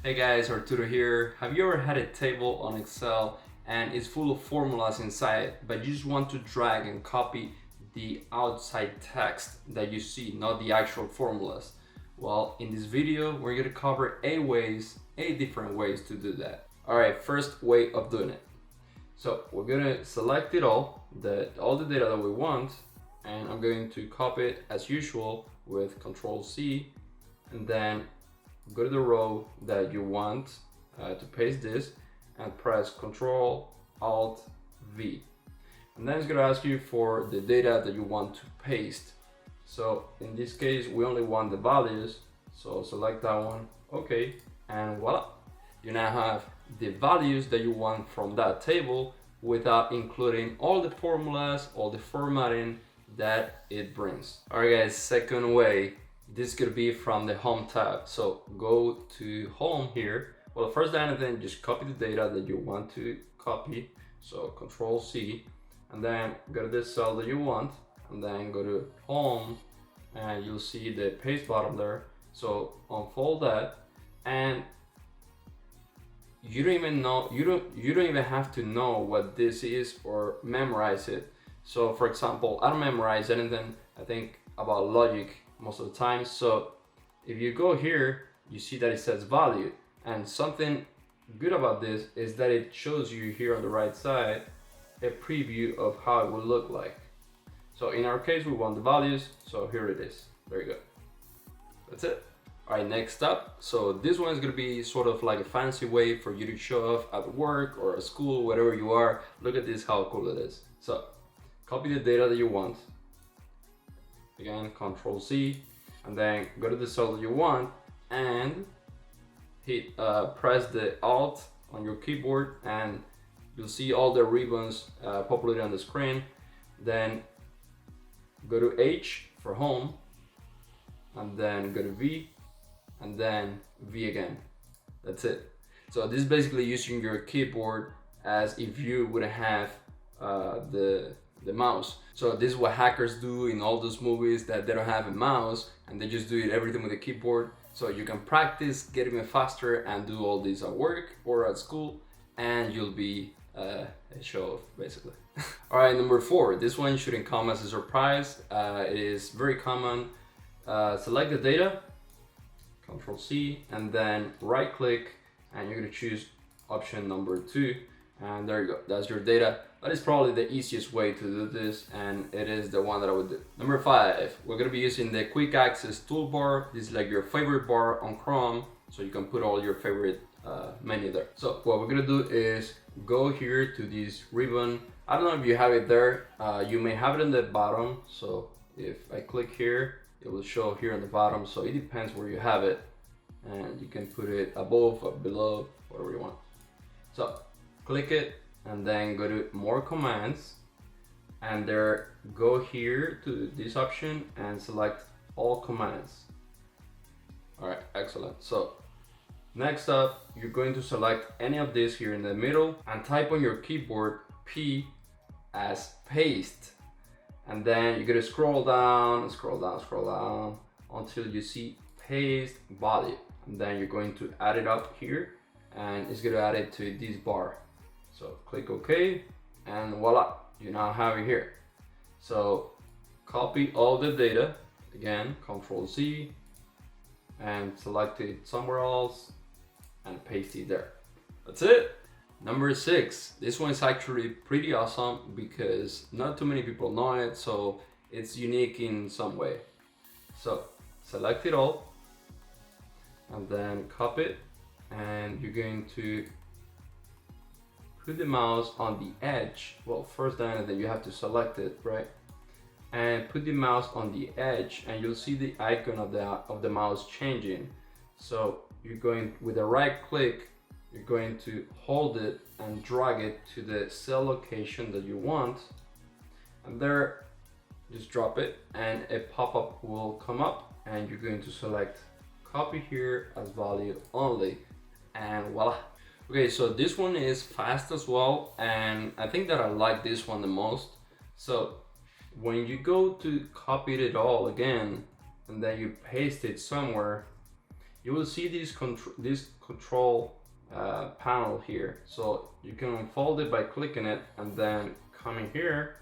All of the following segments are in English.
Hey guys, Arturo here. Have you ever had a table on Excel and it's full of formulas inside, but you just want to drag and copy the outside text that you see, not the actual formulas? Well, in this video, we're going to cover 8 different ways to do that. All right, first way of doing it. So we're going to select it all the data that we want, and I'm going to copy it as usual with Ctrl C, and then go to the row that you want to paste this and press Ctrl Alt V, and then it's going to ask you for the data that you want to paste. So in this case we only want the values, so select that one, okay, and voila, you now have the values that you want from that table without including all the formulas, all the formatting that it brings. All right guys, second way, this could be from the home tab. So go to home here. Well, first than anything, just copy the data that you want to copy. So Ctrl C, and then go to this cell that you want, and then go to home, and you'll see the paste button there. So unfold that, and you don't even have to know what this is or memorize it. So for example, I don't memorize anything. I think about logic most of the time. So if you go here, you see that it says value, and something good about this is that it shows you here on the right side a preview of how it will look like. So in our case, we want the values, so here it is. There you go. That's it. All right, next up. So this one is going to be sort of like a fancy way for you to show off at work or at school, wherever you are. Look at this, how cool it is. So copy the data that you want. Again, Ctrl C, and then go to the cell that you want and hit press the Alt on your keyboard, and you'll see all the ribbons populated on the screen. Then go to H for home, and then go to V, and then V again. That's it. So this is basically using your keyboard as if you would have the mouse. So this is what hackers do in all those movies that they don't have a mouse and they just do it everything with a keyboard. So you can practice, get even faster, and do all this at work or at school, and you'll be a show off basically. All right, number 4. This one shouldn't come as a surprise. It is very common. Select the data, Ctrl C, and then right click, and you're gonna choose option number 2. And there you go, that's your data. That is probably the easiest way to do this, and it is the one that I would do. Number 5, we're gonna be using the quick access toolbar. This is like your favorite bar on Chrome, so you can put all your favorite menu there. So what we're gonna do is go here to this ribbon. I don't know if you have it there. You may have it in the bottom. So if I click here, it will show here on the bottom. So it depends where you have it, and you can put it above or below, whatever you want. So click it, and then go to more commands, and there go here to this option and select all commands. All right, excellent. So next up, you're going to select any of this here in the middle and type on your keyboard P as paste, and then you're gonna scroll down until you see paste value, and then you're going to add it up here, and it's gonna add it to this bar. So click OK, and voila, you now have it here. So copy all the data, again, Ctrl C, and select it somewhere else and paste it there. That's it. Number 6, this one is actually pretty awesome because not too many people know it, so it's unique in some way. So select it all, and then copy it, and you're going to put the mouse on the edge. Well, first then you have to select it, right? And put the mouse on the edge, and you'll see the icon of the mouse changing. So you're going with a right click, you're going to hold it and drag it to the cell location that you want, and there just drop it, and a pop-up will come up, and you're going to select copy here as value only, and voila. Okay, so this one is fast as well, and I think that I like this one the most. So when you go to copy it all again, and then you paste it somewhere, you will see this control panel here. So you can unfold it by clicking it and then coming here,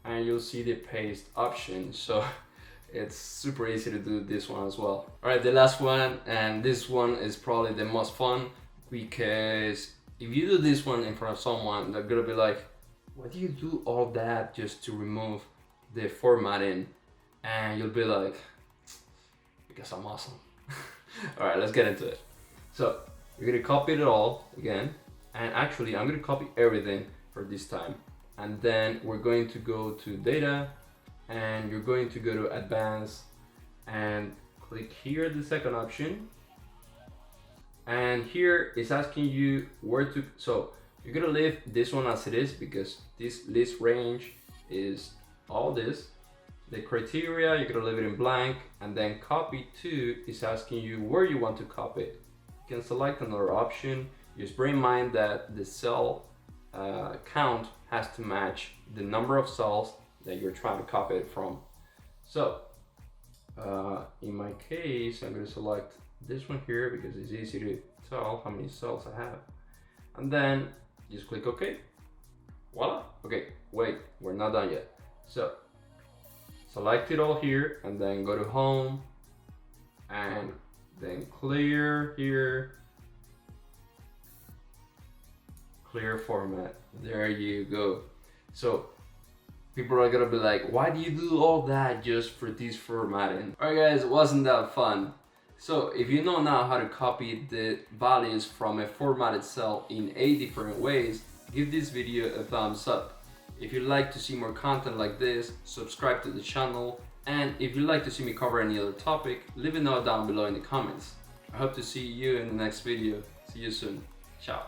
and you'll see the paste option. So it's super easy to do this one as well. All right, the last one, and this one is probably the most fun, because if you do this one in front of someone, they're gonna be like, why do you do all that just to remove the formatting? And you'll be like, because I'm awesome. All right, let's get into it. So you're gonna copy it all again, and actually I'm gonna copy everything for this time, and then we're going to go to data, and you're going to go to advanced and click here, the second option, and here it's asking you where to, so you're gonna leave this one as it is because this list range is all this. The criteria, you're gonna leave it in blank, and then copy to is asking you where you want to copy it. You can select another option. Just bear in mind that the cell count has to match the number of cells that you're trying to copy it from. So in my case, I'm gonna select this one here because it's easy to tell how many cells I have. And then just click OK. Voila. Okay, wait, we're not done yet. So select it all here and then go to home and then clear here, clear format. There you go. So people are gonna be like, why do you do all that just for this formatting? Alright guys, wasn't that fun? So if you know now how to copy the values from a formatted cell in 8 different ways, give this video a thumbs up. If you'd like to see more content like this, subscribe to the channel, and if you'd like to see me cover any other topic, leave a note down below in the comments. I hope to see you in the next video. See you soon. Ciao.